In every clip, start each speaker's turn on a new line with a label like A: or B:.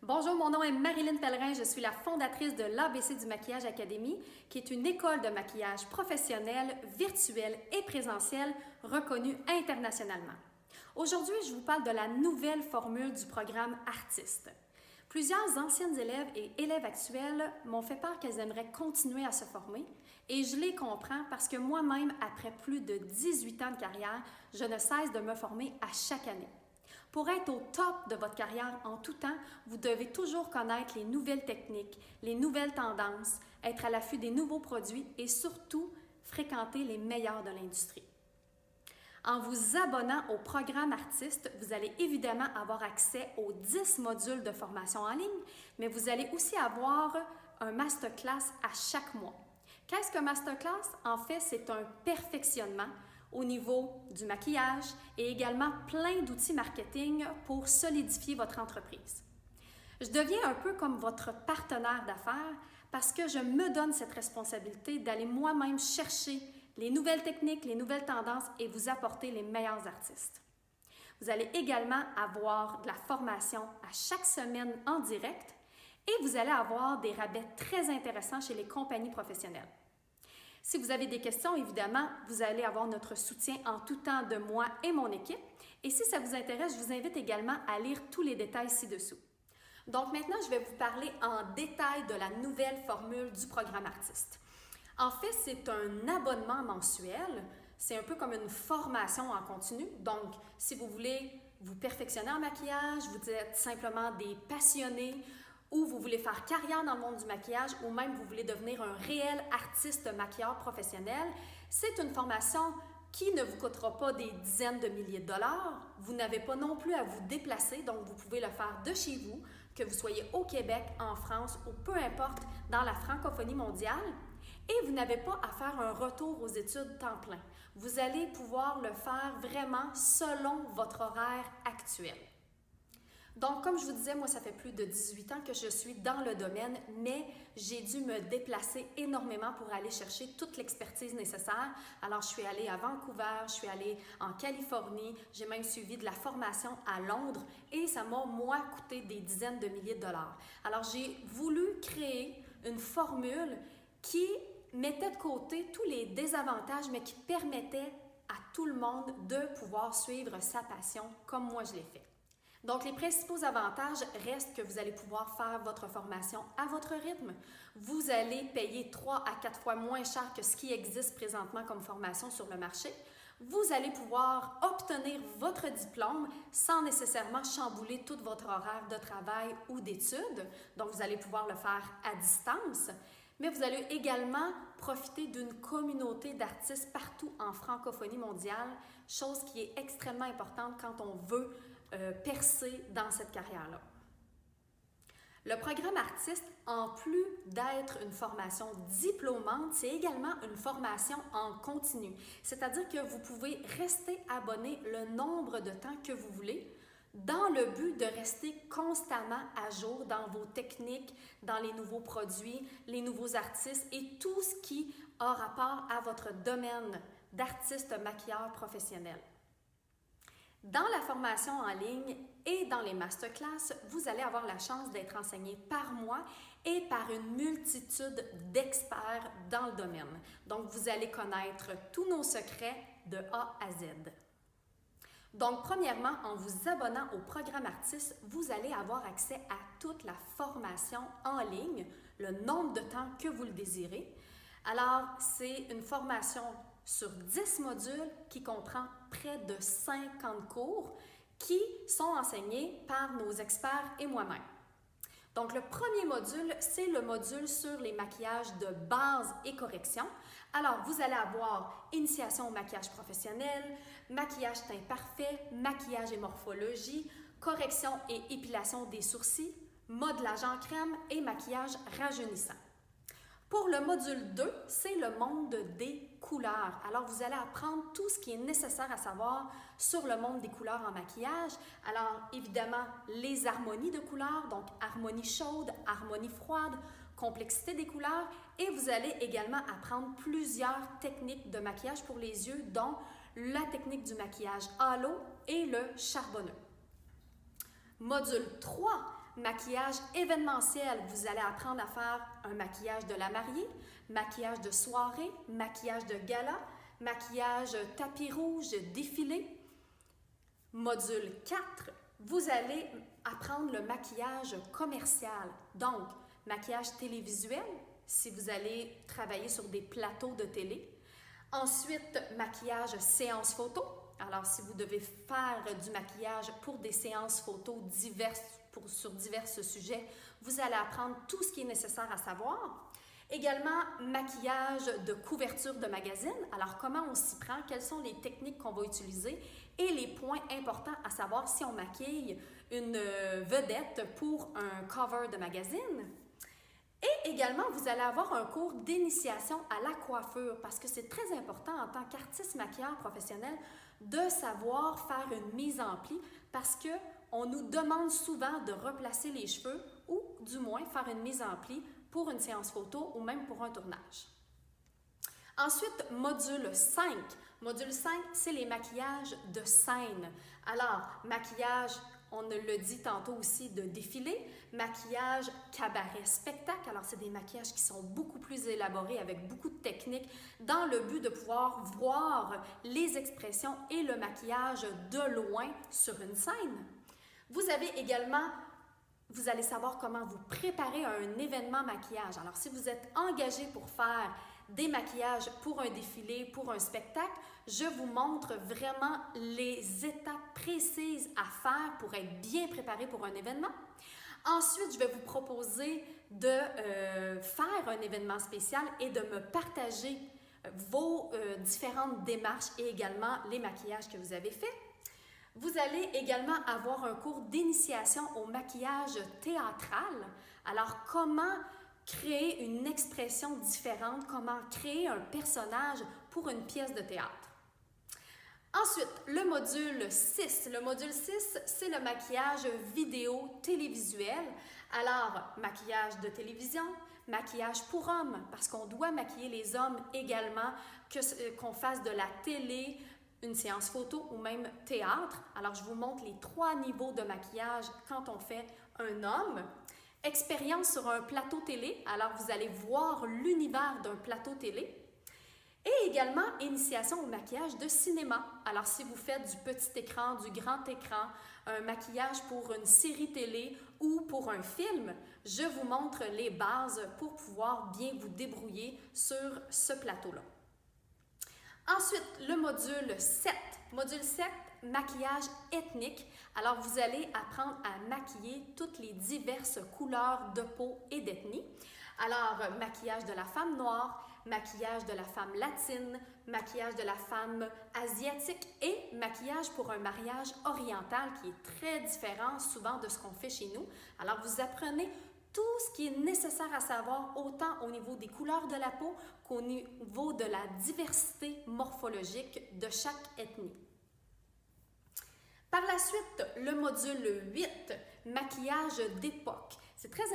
A: Bonjour, mon nom est Marilyn Pellerin, je suis la fondatrice de l'ABC du Maquillage Academy, qui est une école de maquillage professionnelle, virtuelle et présentielle reconnue internationalement. Aujourd'hui, je vous parle de la nouvelle formule du programme Artiste. Plusieurs anciennes élèves et élèves actuels m'ont fait part qu'elles aimeraient continuer à se former et je les comprends parce que moi-même, après plus de 18 ans de carrière, je ne cesse de me former à chaque année. Pour être au top de votre carrière en tout temps, vous devez toujours connaître les nouvelles techniques, les nouvelles tendances, être à l'affût des nouveaux produits et surtout fréquenter les meilleurs de l'industrie. En vous abonnant au programme Artiste, vous allez évidemment avoir accès aux 10 modules de formation en ligne, mais vous allez aussi avoir un masterclass à chaque mois. Qu'est-ce qu'un masterclass? En fait, c'est un perfectionnement au niveau du maquillage et également plein d'outils marketing pour solidifier votre entreprise. Je deviens un peu comme votre partenaire d'affaires parce que je me donne cette responsabilité d'aller moi-même chercher les nouvelles techniques, les nouvelles tendances et vous apporter les meilleurs artistes. Vous allez également avoir de la formation à chaque semaine en direct et vous allez avoir des rabais très intéressants chez les compagnies professionnelles. Si vous avez des questions, évidemment, vous allez avoir notre soutien en tout temps de moi et mon équipe. Et si ça vous intéresse, je vous invite également à lire tous les détails ci-dessous. Donc maintenant, je vais vous parler en détail de la nouvelle formule du programme Artiste. En fait, c'est un abonnement mensuel. C'est un peu comme une formation en continu. Donc, si vous voulez vous perfectionner en maquillage, vous êtes simplement des passionnés, ou vous voulez faire carrière dans le monde du maquillage, ou même vous voulez devenir un réel artiste maquilleur professionnel, c'est une formation qui ne vous coûtera pas des dizaines de milliers de dollars. Vous n'avez pas non plus à vous déplacer, donc vous pouvez le faire de chez vous, que vous soyez au Québec, en France ou peu importe dans la francophonie mondiale. Et vous n'avez pas à faire un retour aux études temps plein. Vous allez pouvoir le faire vraiment selon votre horaire actuel. Donc, comme je vous disais, moi, ça fait plus de 18 ans que je suis dans le domaine, mais j'ai dû me déplacer énormément pour aller chercher toute l'expertise nécessaire. Alors, je suis allée à Vancouver, je suis allée en Californie, j'ai même suivi de la formation à Londres et ça m'a, moi, coûté des dizaines de milliers de dollars. Alors, j'ai voulu créer une formule qui mettait de côté tous les désavantages, mais qui permettait à tout le monde de pouvoir suivre sa passion comme moi je l'ai fait. Donc, les principaux avantages restent que vous allez pouvoir faire votre formation à votre rythme. Vous allez payer 3 à 4 fois moins cher que ce qui existe présentement comme formation sur le marché. Vous allez pouvoir obtenir votre diplôme sans nécessairement chambouler tout votre horaire de travail ou d'études. Donc, vous allez pouvoir le faire à distance. Mais vous allez également profiter d'une communauté d'artistes partout en francophonie mondiale, chose qui est extrêmement importante quand on veut percer dans cette carrière-là. Le programme Artiste, en plus d'être une formation diplômante, c'est également une formation en continu. C'est-à-dire que vous pouvez rester abonné le nombre de temps que vous voulez dans le but de rester constamment à jour dans vos techniques, dans les nouveaux produits, les nouveaux artistes et tout ce qui a rapport à votre domaine d'artiste maquilleur professionnel. Dans la formation en ligne et dans les masterclass, vous allez avoir la chance d'être enseigné par moi et par une multitude d'experts dans le domaine. Donc, vous allez connaître tous nos secrets de A à Z. Donc, premièrement, en vous abonnant au programme Artiste, vous allez avoir accès à toute la formation en ligne, le nombre de temps que vous le désirez. Alors, c'est une formation sur 10 modules qui comprend près de 50 cours qui sont enseignés par nos experts et moi-même. Donc, le premier module, c'est le module sur les maquillages de base et correction. Alors, vous allez avoir initiation au maquillage professionnel, maquillage teint parfait, maquillage et morphologie, correction et épilation des sourcils, modelage en crème et maquillage rajeunissant. Pour le module 2, c'est le monde des couleurs. Alors, vous allez apprendre tout ce qui est nécessaire à savoir sur le monde des couleurs en maquillage. Alors, évidemment, les harmonies de couleurs, donc harmonie chaude, harmonie froide, complexité des couleurs. Et vous allez également apprendre plusieurs techniques de maquillage pour les yeux, dont la technique du maquillage halo et le charbonneux. Module 3, maquillage événementiel, vous allez apprendre à faire un maquillage de la mariée, maquillage de soirée, maquillage de gala, maquillage tapis rouge, défilé. Module 4, vous allez apprendre le maquillage commercial, donc maquillage télévisuel, si vous allez travailler sur des plateaux de télé. Ensuite, maquillage séance photo. Alors, si vous devez faire du maquillage pour des séances photos diverses, sur divers sujets, vous allez apprendre tout ce qui est nécessaire à savoir. Également, maquillage de couverture de magazine. Alors, comment on s'y prend? Quelles sont les techniques qu'on va utiliser? Et les points importants à savoir si on maquille une vedette pour un cover de magazine. Et également, vous allez avoir un cours d'initiation à la coiffure parce que c'est très important en tant qu'artiste maquilleur professionnel de savoir faire une mise en pli parce qu'on nous demande souvent de replacer les cheveux ou du moins faire une mise en pli pour une séance photo ou même pour un tournage. Ensuite, module 5. Module 5, c'est les maquillages de scène. Alors, maquillage, on le dit tantôt aussi, de défilé, maquillage cabaret spectacle. Alors, c'est des maquillages qui sont beaucoup plus élaborés avec beaucoup de techniques dans le but de pouvoir voir les expressions et le maquillage de loin sur une scène. Vous avez également, vous allez savoir comment vous préparer à un événement maquillage. Alors, si vous êtes engagé pour faire des maquillages pour un défilé, pour un spectacle, je vous montre vraiment les étapes précises à faire pour être bien préparé pour un événement. Ensuite, je vais vous proposer de faire un événement spécial et de me partager vos différentes démarches et également les maquillages que vous avez faits. Vous allez également avoir un cours d'initiation au maquillage théâtral. Alors, comment créer une expression différente, comment créer un personnage pour une pièce de théâtre. Ensuite, le module 6. Le module 6, c'est le maquillage vidéo télévisuel. Alors, maquillage de télévision, maquillage pour hommes, parce qu'on doit maquiller les hommes également, qu'on fasse de la télé, une séance photo ou même théâtre. Alors, je vous montre les 3 niveaux de maquillage quand on fait un homme. Expérience sur un plateau télé, alors vous allez voir l'univers d'un plateau télé. Et également, initiation au maquillage de cinéma. Alors, si vous faites du petit écran, du grand écran, un maquillage pour une série télé ou pour un film, je vous montre les bases pour pouvoir bien vous débrouiller sur ce plateau-là. Ensuite, le module 7. Module 7, maquillage ethnique. Alors, vous allez apprendre à maquiller toutes les diverses couleurs de peau et d'ethnie. Alors, maquillage de la femme noire, maquillage de la femme latine, maquillage de la femme asiatique et maquillage pour un mariage oriental qui est très différent souvent de ce qu'on fait chez nous. Alors, vous apprenez tout ce qui est nécessaire à savoir autant au niveau des couleurs de la peau qu'au niveau de la diversité morphologique de chaque ethnie. Par la suite, le module 8, maquillage d'époque. C'est très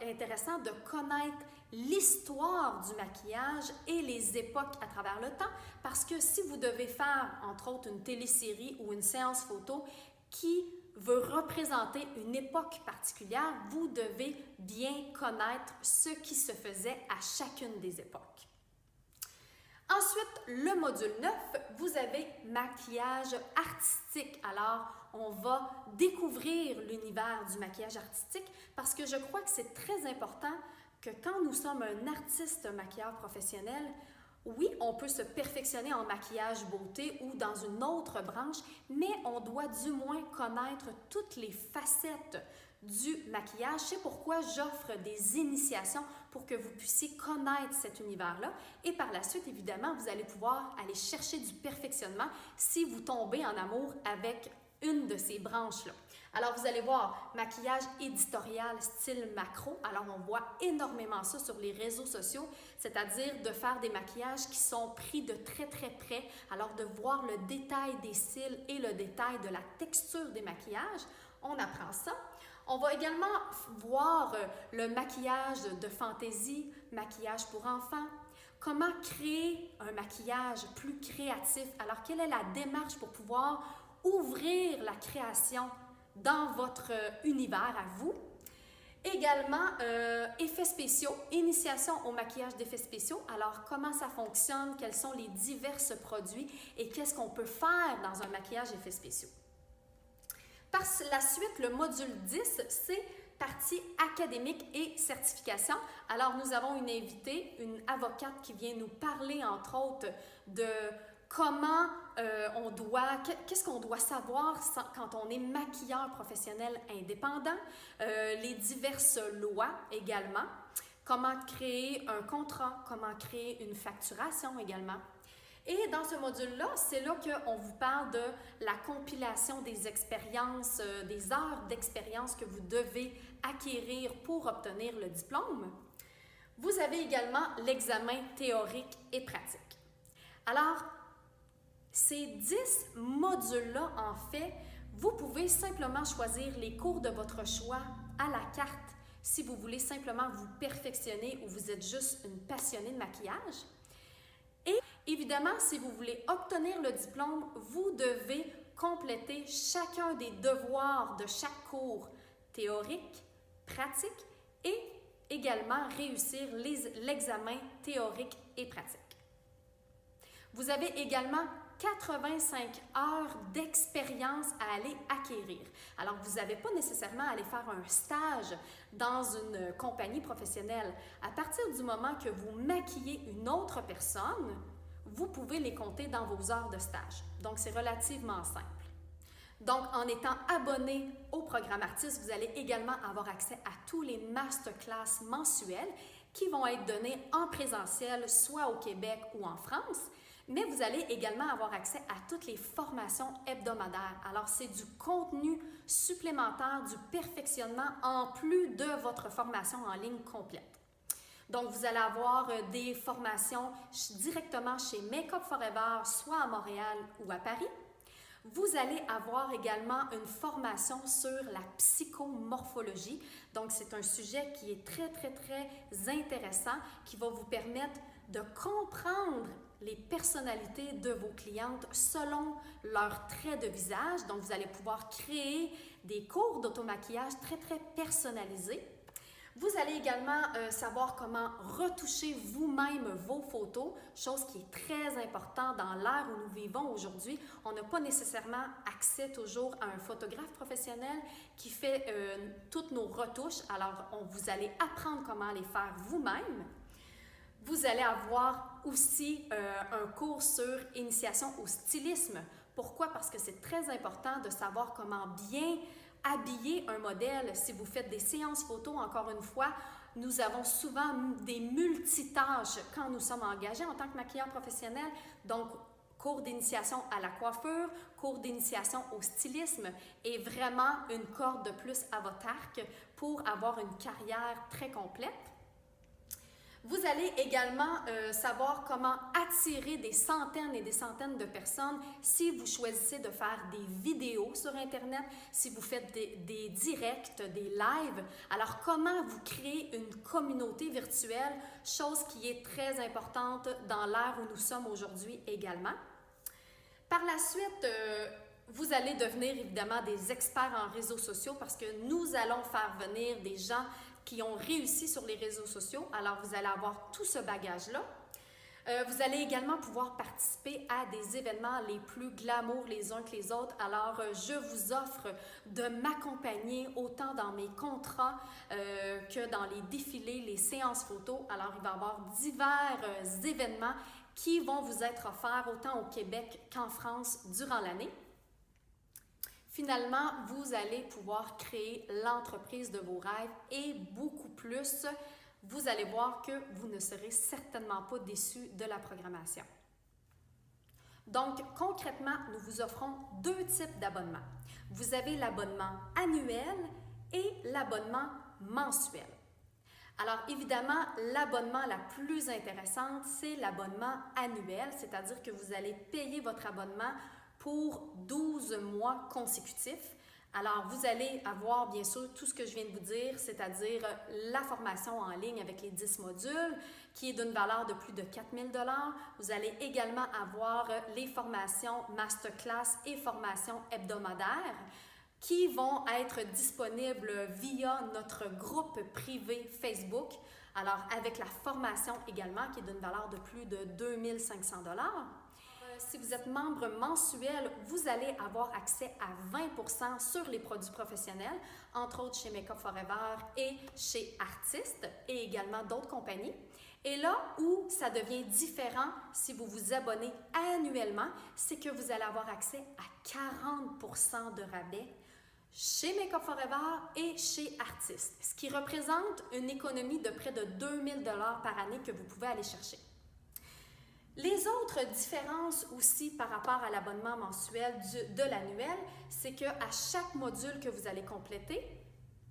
A: intéressant de connaître l'histoire du maquillage et les époques à travers le temps parce que si vous devez faire, entre autres, une télésérie ou une séance photo qui veut représenter une époque particulière, vous devez bien connaître ce qui se faisait à chacune des époques. Ensuite, le module 9, vous avez maquillage artistique. Alors, on va découvrir l'univers du maquillage artistique parce que je crois que c'est très important que quand nous sommes un artiste maquilleur professionnel, oui, on peut se perfectionner en maquillage beauté ou dans une autre branche, mais on doit du moins connaître toutes les facettes du maquillage. C'est pourquoi j'offre des initiations pour que vous puissiez connaître cet univers-là. Et par la suite, évidemment, vous allez pouvoir aller chercher du perfectionnement si vous tombez en amour avec une de ces branches-là. Alors, vous allez voir maquillage éditorial style macro. Alors, on voit énormément ça sur les réseaux sociaux, c'est-à-dire de faire des maquillages qui sont pris de très, très près. Alors, de voir le détail des cils et le détail de la texture des maquillages. On apprend ça. On va également voir le maquillage de fantaisie, maquillage pour enfants. Comment créer un maquillage plus créatif? Alors, quelle est la démarche pour pouvoir ouvrir la création dans votre univers à vous? Également, effets spéciaux, initiation au maquillage d'effets spéciaux. Alors, comment ça fonctionne, quels sont les divers produits et qu'est-ce qu'on peut faire dans un maquillage d'effets spéciaux. Par la suite, le module 10, c'est partie académique et certification. Alors, nous avons une invitée, une avocate qui vient nous parler, entre autres, de comment qu'est-ce qu'on doit savoir quand on est maquilleur professionnel indépendant, les diverses lois également, comment créer un contrat, comment créer une facturation également. Et dans ce module-là, c'est là qu'on vous parle de la compilation des expériences, des heures d'expérience que vous devez acquérir pour obtenir le diplôme. Vous avez également l'examen théorique et pratique. Alors, ces 10 modules-là, en fait, vous pouvez simplement choisir les cours de votre choix à la carte si vous voulez simplement vous perfectionner ou vous êtes juste une passionnée de maquillage. Et évidemment, si vous voulez obtenir le diplôme, vous devez compléter chacun des devoirs de chaque cours théorique, pratique et également réussir l'examen théorique et pratique. Vous avez également 85 heures d'expérience à aller acquérir. Alors, vous n'avez pas nécessairement à aller faire un stage dans une compagnie professionnelle. À partir du moment que vous maquillez une autre personne, vous pouvez les compter dans vos heures de stage. Donc, c'est relativement simple. Donc, en étant abonné au programme Artiste, vous allez également avoir accès à tous les masterclass mensuels qui vont être donnés en présentiel, soit au Québec ou en France. Mais vous allez également avoir accès à toutes les formations hebdomadaires. Alors, c'est du contenu supplémentaire, du perfectionnement en plus de votre formation en ligne complète. Donc, vous allez avoir des formations directement chez Make Up Forever, soit à Montréal ou à Paris. Vous allez avoir également une formation sur la psychomorphologie. Donc, c'est un sujet qui est très, très, très intéressant, qui va vous permettre de comprendre les personnalités de vos clientes selon leurs traits de visage. Donc, vous allez pouvoir créer des cours d'automaquillage très, très personnalisés. Vous allez également savoir comment retoucher vous-même vos photos, chose qui est très importante dans l'ère où nous vivons aujourd'hui. On n'a pas nécessairement accès toujours à un photographe professionnel qui fait toutes nos retouches. Alors, vous allez apprendre comment les faire vous-même. Vous allez avoir aussi un cours sur initiation au stylisme. Pourquoi? Parce que c'est très important de savoir comment bien habiller un modèle. Si vous faites des séances photos, encore une fois, nous avons souvent des multitâches quand nous sommes engagés en tant que maquilleur professionnel. Donc, cours d'initiation à la coiffure, cours d'initiation au stylisme et vraiment une corde de plus à votre arc pour avoir une carrière très complète. Vous allez également savoir comment attirer des centaines et des centaines de personnes si vous choisissez de faire des vidéos sur Internet, si vous faites des directs, des lives. Alors, comment vous créer une communauté virtuelle, chose qui est très importante dans l'ère où nous sommes aujourd'hui également. Par la suite, vous allez devenir évidemment des experts en réseaux sociaux parce que nous allons faire venir des gens qui ont réussi sur les réseaux sociaux. Alors, vous allez avoir tout ce bagage-là. Vous allez également pouvoir participer à des événements les plus glamour les uns que les autres. Alors, je vous offre de m'accompagner autant dans mes contrats que dans les défilés, les séances photos. Alors, il va y avoir divers événements qui vont vous être offerts autant au Québec qu'en France durant l'année. Finalement, vous allez pouvoir créer l'entreprise de vos rêves et beaucoup plus. Vous allez voir que vous ne serez certainement pas déçus de la programmation. Donc, concrètement, nous vous offrons 2 types d'abonnements. Vous avez l'abonnement annuel et l'abonnement mensuel. Alors, évidemment, l'abonnement la plus intéressante, c'est l'abonnement annuel, c'est-à-dire que vous allez payer votre abonnement pour 12 mois consécutifs. Alors, vous allez avoir bien sûr tout ce que je viens de vous dire, c'est-à-dire la formation en ligne avec les 10 modules qui est d'une valeur de plus de 4 000 $. Vous allez également avoir les formations masterclass et formations hebdomadaires qui vont être disponibles via notre groupe privé Facebook. Alors, avec la formation également, qui est d'une valeur de plus de 2500 $. Si vous êtes membre mensuel, vous allez avoir accès à 20% sur les produits professionnels, entre autres chez Make Up Forever et chez Artiste et également d'autres compagnies. Et là où ça devient différent si vous vous abonnez annuellement, c'est que vous allez avoir accès à 40% de rabais chez Make Up Forever et chez Artiste, ce qui représente une économie de près de 2000 $ par année que vous pouvez aller chercher. Les autres différences aussi par rapport à l'abonnement mensuel de l'annuel, c'est qu'à chaque module que vous allez compléter,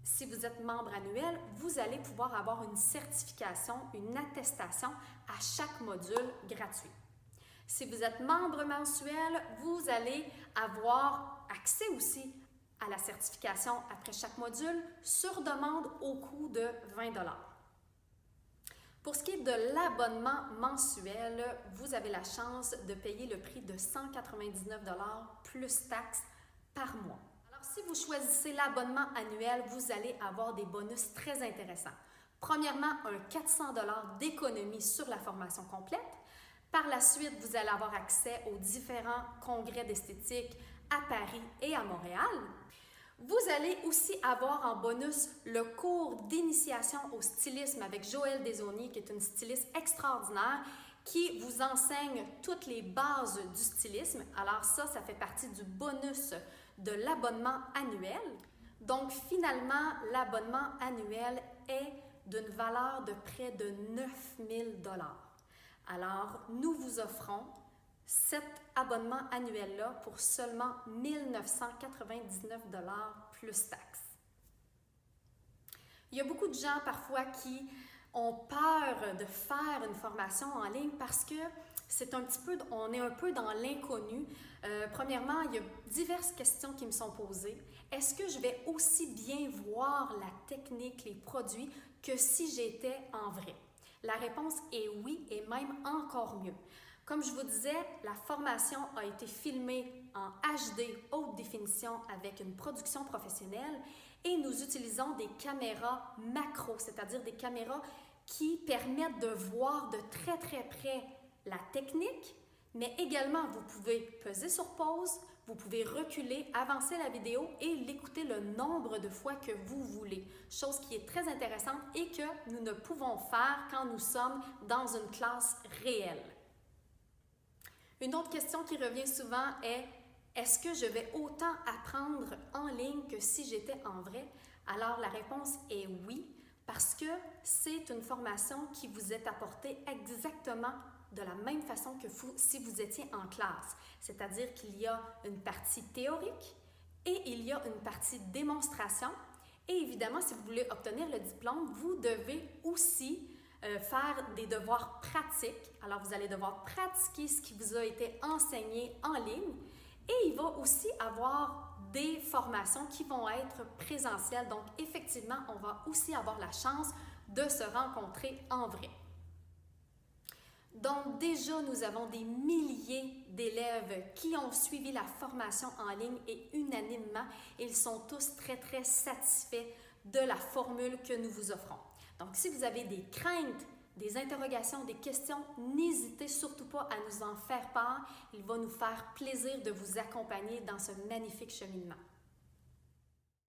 A: si vous êtes membre annuel, vous allez pouvoir avoir une certification, une attestation à chaque module gratuit. Si vous êtes membre mensuel, vous allez avoir accès aussi à la certification après chaque module sur demande au coût de 20 $. Pour ce qui est de l'abonnement mensuel, vous avez la chance de payer le prix de 199 $ plus taxes par mois. Alors, si vous choisissez l'abonnement annuel, vous allez avoir des bonus très intéressants. Premièrement, un 400 $ d'économie sur la formation complète. Par la suite, vous allez avoir accès aux différents congrès d'esthétique à Paris et à Montréal. Vous allez aussi avoir en bonus le cours d'initiation au stylisme avec Joëlle Desaulniers, qui est une styliste extraordinaire, qui vous enseigne toutes les bases du stylisme. Alors ça fait partie du bonus de l'abonnement annuel. Donc finalement, l'abonnement annuel est d'une valeur de près de 9000 $. Alors, nous vous offrons cet abonnement annuel-là pour seulement 1999 $ plus taxes. Il y a beaucoup de gens parfois qui ont peur de faire une formation en ligne parce que on est un peu dans l'inconnu. Premièrement, il y a diverses questions qui me sont posées. Est-ce que je vais aussi bien voir la technique, les produits, que si j'étais en vrai? La réponse est oui et même encore mieux. Comme je vous disais, la formation a été filmée en HD haute définition avec une production professionnelle et nous utilisons des caméras macro, c'est-à-dire des caméras qui permettent de voir de très très près la technique, mais également vous pouvez peser sur pause, vous pouvez reculer, avancer la vidéo et l'écouter le nombre de fois que vous voulez, chose qui est très intéressante et que nous ne pouvons faire quand nous sommes dans une classe réelle. Une autre question qui revient souvent est: est-ce que je vais autant apprendre en ligne que si j'étais en vrai? Alors la réponse est oui, parce que c'est une formation qui vous est apportée exactement de la même façon que si vous étiez en classe. C'est-à-dire qu'il y a une partie théorique et il y a une partie démonstration. Et évidemment, si vous voulez obtenir le diplôme, vous devez aussi faire des devoirs pratiques. Alors, vous allez devoir pratiquer ce qui vous a été enseigné en ligne et il va aussi avoir des formations qui vont être présentielles. Donc, effectivement, on va aussi avoir la chance de se rencontrer en vrai. Donc, déjà, nous avons des milliers d'élèves qui ont suivi la formation en ligne et unanimement, ils sont tous très, très satisfaits de la formule que nous vous offrons. Donc, si vous avez des craintes, des interrogations, des questions, n'hésitez surtout pas à nous en faire part. Il va nous faire plaisir de vous accompagner dans ce magnifique cheminement.